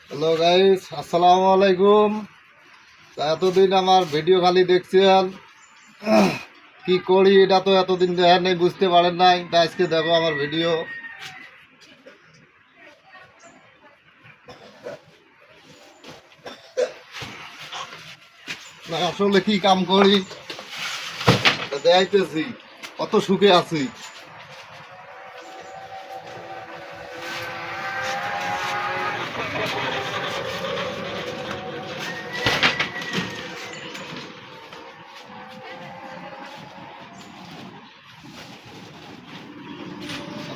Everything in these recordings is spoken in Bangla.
হ্যালো গাইস, আসসালামু আলাইকুম। এতদিন আমার ভিডিও খালি দেখছেন, কি করি এটা তো এতদিন দেখেন নাই, বুঝতে পারেন নাই। তা আজকে দেখো আমার ভিডিও। না আসলে কি কাম করি দেখাইতেছি, কত সুখে আছি।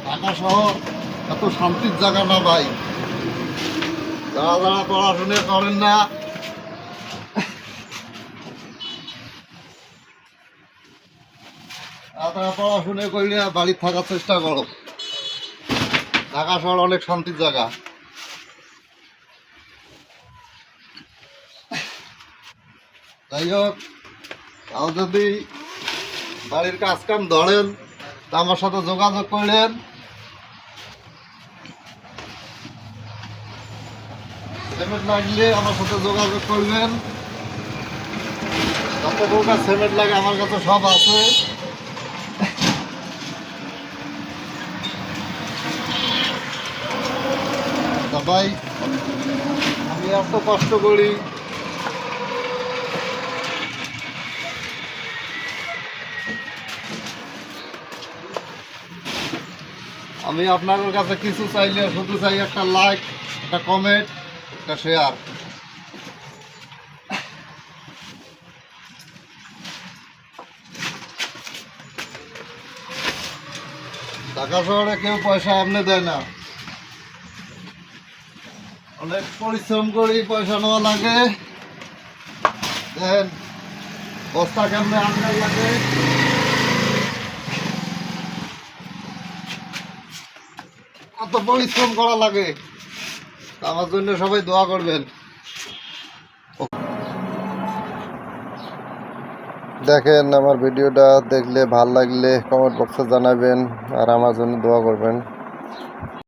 ঢাকা শহর এত শান্তির জায়গা না ভাই। যারা যারা পড়াশোনা করেন না, তারা পড়াশোনা করলে বাড়ির থাকার চেষ্টা করো। ঢাকা শহর অনেক শান্তির জায়গা। যাই হোক, তাও যদি বাড়ির কাজ কাম ধরেন তা আমার সাথে যোগাযোগ করলেন। সিমেন্ট লাগলে আমার সাথে যোগাযোগ করবেন। যত প্রকার সিমেন্ট লাগে আমার কাছে সব আছে। ভাই আমি এত কষ্ট করি, আমি আপনাদের কাছে কিছু চাইলে শুধু চাই একটা লাইক, একটা কমেন্ট, একটা শেয়ার। ঢাকা শহরে কেউ পয়সা এমনি দেয় না, অনেক পরিশ্রম করি পয়সা নেওয়া লাগে। দেখেন বস্তা কেমনে আনতে লাগে, কত পরিশ্রম করা লাগে। আমার জন্য সবাই দোয়া করবেন। দেখেন আমার ভিডিওটা দেখলে ভাল লাগলে কমেন্ট বক্সে জানাবেন আর আমার জন্য দোয়া করবেন।